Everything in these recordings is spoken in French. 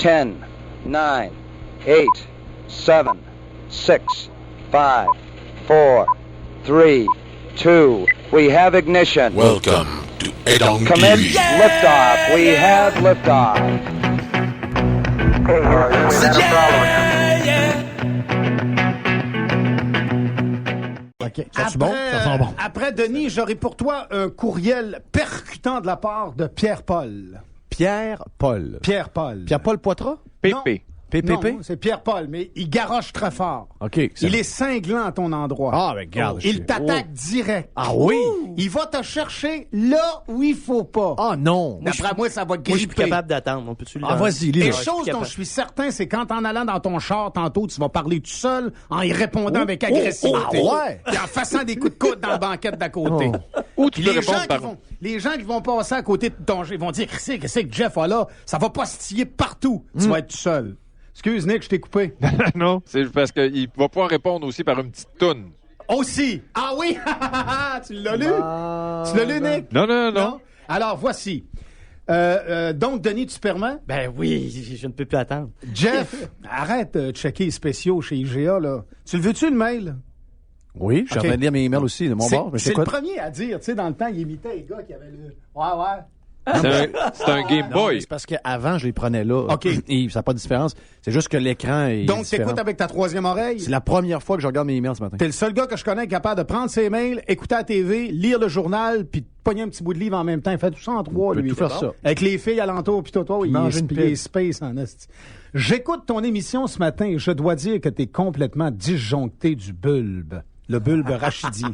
10, 9, 8, 7, 6, 5, 4, 3, 2. We have ignition. Welcome to Edong Commit TV. liftoff. We have liftoff. Okay, we're having a problem here. OK. Ça sent bon? Ça sent bon. Après, Denis, j'aurai pour toi un courriel percutant de la part de Pierre-Paul. Pierre-Paul. Pierre-Paul. Pierre-Paul Poitras? PP. PPP? Non, c'est Pierre-Paul, mais il garoche très fort. OK. Il est cinglant à ton endroit. Ah, mais regarde. Il t'attaque direct. Ah oui? Il va te chercher là où il faut pas. Ah non. D'après moi, ça va Moi, je suis plus gripper. capable d'attendre. On peut-tu le Ah, vas-y, lis-le. Et Ouais, chose dont je suis certain, c'est quand en allant dans ton char, tantôt, tu vas parler tout seul en y répondant avec agressivité. ouais. Et en faisant des coups de coude dans la banquette d'à côté. Ou tu peux Les répondre gens, par... les gens qui vont passer à côté de ton jeu, ils vont dire qu'est-ce que Jeff a là? Ça va postiller partout. Tu vas être tout seul. Excuse, Nick, je t'ai coupé. Non, c'est parce qu'il va pouvoir répondre aussi par une petite toune. Aussi. Ah oui! Tu l'as lu? Tu l'as lu, Nick? Non. Alors, voici. Donc, Denis, tu permets? Ben oui, je ne peux plus attendre. Jeff, arrête de checker les spéciaux chez IGA, là. Tu le veux-tu, le mail? Oui, je suis en train de lire mes emails aussi de mon bord. mais C'est le j'écoute. premier à dire, tu sais, dans le temps, il imitait les gars qui avaient le... Ouais. C'est un Game Non, mais Boy. c'est parce qu'avant, je les prenais là. OK. Et ça n'a pas de différence. C'est juste que l'écran est Donc, différent. t'écoutes avec ta troisième oreille? C'est la première fois que je regarde mes emails ce matin. T'es le seul gars que je connais capable de prendre ses mails, écouter la TV, lire le journal, puis pogner un petit bout de livre en même temps. Il fait tout ça en trois, On peut lui. tout faire C'est ça. bon. Avec les filles alentour, puis toi, il mange une est pile. space en esti. J'écoute ton émission ce matin et je dois dire que t'es complètement disjoncté du bulbe. Le bulbe rachidien.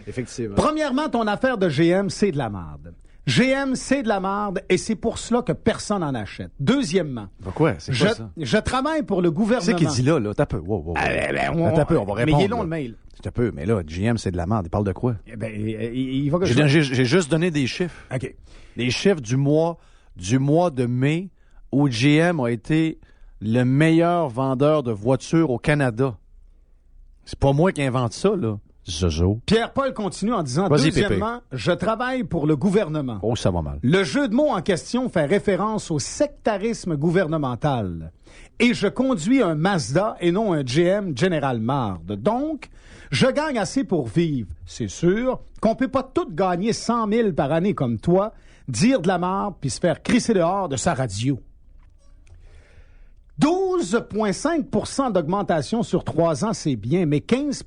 Effectivement. Premièrement, ton affaire de GM, c'est de la merde. GM, c'est de la merde et c'est pour cela que personne n'en achète. Deuxièmement, Pourquoi? C'est quoi ça? je travaille pour le C'est gouvernement. qui dit là? T'as peu. Wow. T'as peu, on va répondre. Mais il est long, là. le mail. T'as peu, mais là, GM, c'est de la merde. Il parle de quoi? Eh ben, il va que je... J'ai juste donné des chiffres. OK. Les chiffres du mois de mai où GM a été le meilleur vendeur de voitures au Canada. C'est pas moi qui invente ça, là. Zozo. Pierre-Paul continue en disant, Vas-y, deuxièmement, je travaille pour le gouvernement. Oh, ça va mal. Le jeu de mots en question fait référence au sectarisme gouvernemental. Et je conduis un Mazda et non un GM General Mard. Donc, je gagne assez pour vivre. C'est sûr qu'on peut pas tout gagner 100 000 par année comme toi, dire de la marde puis se faire crisser dehors de sa radio. 12,5 d'augmentation sur 3 ans, c'est bien, mais 15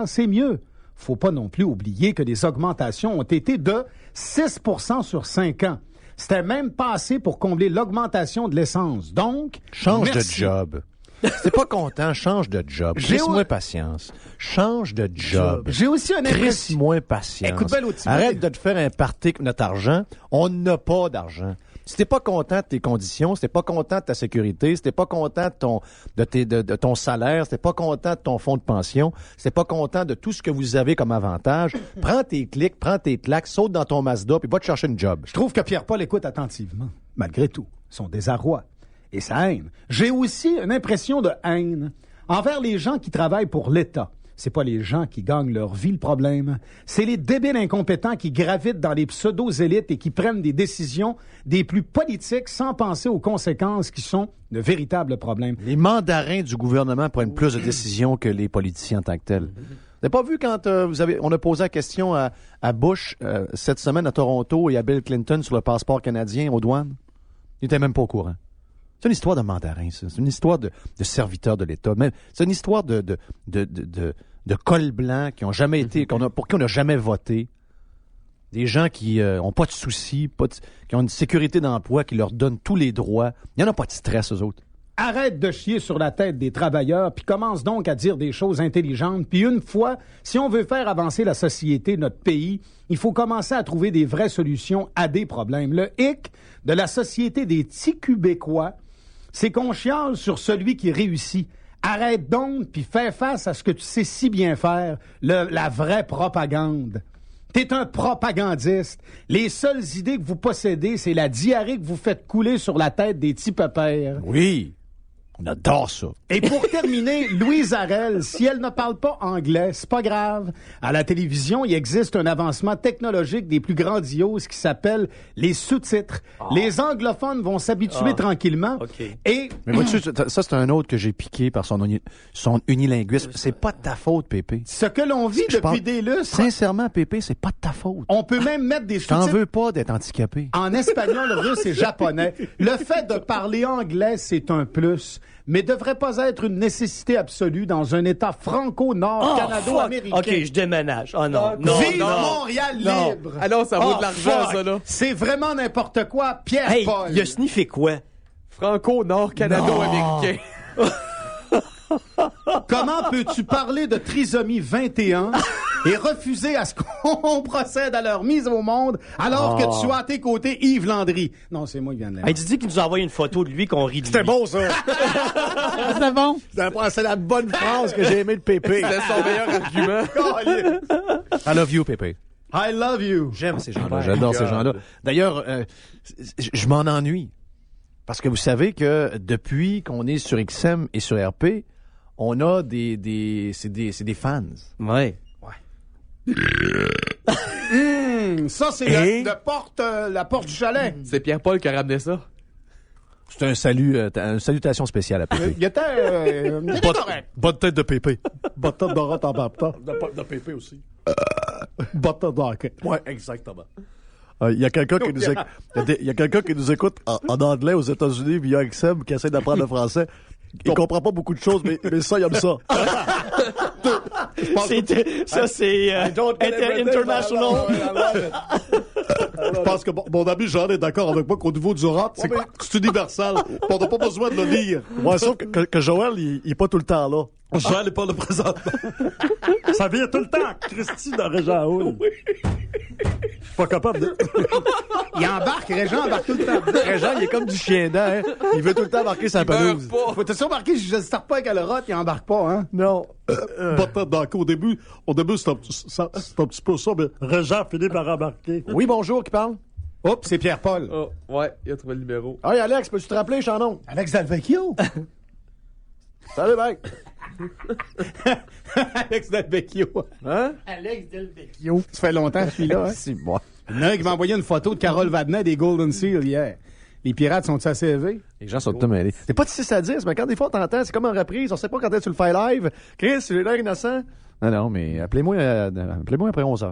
c'est mieux. Faut pas non plus oublier que les augmentations ont été de 6 sur 5 ans. C'était même pas assez pour combler l'augmentation de l'essence. Donc, Change merci. de job. T'es pas content, change de job. Crisse-moi patience. Change de job. J'ai aussi un impression. Crisse-moi patience. Écoute bien l'autre Arrête de te faire un party avec notre argent. On n'a pas d'argent. Si t'es pas content de tes conditions, si t'es pas content de ta sécurité, si t'es pas content de ton salaire, si t'es pas content de ton fonds de pension, si t'es pas content de tout ce que vous avez comme avantage, prends tes clics, prends tes claques, saute dans ton Mazda puis va te chercher une job. Je trouve que Pierre-Paul écoute attentivement, malgré tout, son désarroi et sa haine. J'ai aussi une impression de haine envers les gens qui travaillent pour l'État. C'est pas les gens qui gagnent leur vie le problème. C'est les débiles incompétents qui gravitent dans les pseudo-élites et qui prennent des décisions des plus politiques sans penser aux conséquences qui sont de véritables problèmes. Les mandarins du gouvernement prennent plus de décisions que les politiciens en tant que tels. Vous n'avez pas vu quand on a posé la question à Bush cette semaine à Toronto et à Bill Clinton sur le passeport canadien aux douanes? Il n'était même pas au courant. C'est une histoire de mandarins, ça. C'est une histoire de serviteurs de l'État. Même, c'est une histoire de cols blancs qui ont jamais été, pour qui on n'a jamais voté. Des gens qui ont pas de soucis, qui ont une sécurité d'emploi, qui leur donne tous les droits. Il n'y en a pas de stress, eux autres. Arrête de chier sur la tête des travailleurs, puis commence donc à dire des choses intelligentes. Puis une fois, si on veut faire avancer la société, notre pays, il faut commencer à trouver des vraies solutions à des problèmes. Le hic de la société des petits Québécois, c'est qu'on chiale sur celui qui réussit. Arrête donc, puis fais face à ce que tu sais si bien faire, la vraie propagande. T'es un propagandiste. Les seules idées que vous possédez, c'est la diarrhée que vous faites couler sur la tête des petits pépères. Oui. On adore ça. Et pour terminer, Louise Arel, si elle ne parle pas anglais, c'est pas grave. À la télévision, il existe un avancement technologique des plus grandioses qui s'appelle les sous-titres. Les anglophones vont s'habituer tranquillement. OK. Et Mais vois-tu, ça, c'est un autre que j'ai piqué par son unilinguisme. C'est pas de ta faute, Pépé. ce que l'on vit Je depuis pense- des lustres, Sincèrement, Pépé, c'est pas de ta faute. on peut même mettre des Je t'en sous-titres veux pas d'être handicapé. en espagnol, russe et japonais. Le fait de parler anglais, c'est un plus, mais devrait pas être une nécessité absolue dans un État franco-nord-canado-américain. OK, je déménage. Oh non, non, Vive non. Montréal Non. libre! Ah non, ça vaut de l'argent, fuck. ça, là. C'est vraiment n'importe quoi. Pierre Hey, Paul. il a sniffé quoi? Franco-nord-canado-américain. Comment peux-tu parler de trisomie 21 et refuser à ce qu'on procède à leur mise au monde alors que tu as à tes côtés Yves Landry? Non, c'est moi qui viens de Hey, dis qu'il nous a envoyé une photo de lui qu'on rit de lui. C'était bon, ça. C'était bon? C'est la bonne phrase que j'ai aimée de Pépé. C'est son meilleur argument. I love you, Pépé. I love you. J'aime ces gens-là. J'adore ces gens-là. D'ailleurs, je m'en ennuie. Parce que vous savez que depuis qu'on est sur XM et sur RP, on a c'est des fans. Ouais. Ça, c'est Et? la porte du chalet. C'est Pierre-Paul qui a ramené ça. C'est un salut, une salutation spéciale à Pépé. Il était correct. Bonne tête de Pépé. Bonne tête de rat en baptême. De Pépé aussi. Bonne tête de hockey. Ouais, exactement. Il y a quelqu'un qui nous écoute. Il y a quelqu'un qui nous écoute en anglais aux États-Unis via XM qui essaie d'apprendre le français. Il comprend pas beaucoup de choses, mais ça, il aime ça. Ça, c'est international. Je pense que mon ami Jean est d'accord avec moi qu'au niveau du rap, c'est universal. On n'a pas besoin de le lire. Ouais, sauf que Joël, il est pas tout le temps là. Jean n'est pas le présentement. Ça vient tout le temps. Christy de Régent. Je suis pas capable de... Il embarque, Régent embarque tout le temps. Régent, il est comme du chien dent, hein. Il veut tout le temps marquer sa pelouse. Faut t'es sûr marqué, je ne starte pas avec le rot, il embarque pas, hein? Non. Pas de tête d'hockey. Au début, c'est un petit peu ça, mais Régent finit par embarquer. Oui, bonjour, qui parle? Oups, c'est Pierre-Paul. Oh, ouais, il a trouvé le numéro. Hey, Alex, peux-tu te rappeler, Chandon? Alex Dalvecchio. Salut, mec. Alex Dalvecchio. Hein? Alex Delvecchio. Ça fait longtemps, celui-là, hein? C'est moi. Il y en a un qui m'a envoyé une photo de Carole Vadnet des Golden Seal hier. Les pirates sont-ils assez élevés? Les gens sont tout mêlés. C'est pas de 6 à 10, mais quand des fois, t'entends, c'est comme en reprise. On sait pas quand est-ce que tu le fais live. Chris, tu es l'air innocent. Non, mais appelez-moi après 11h.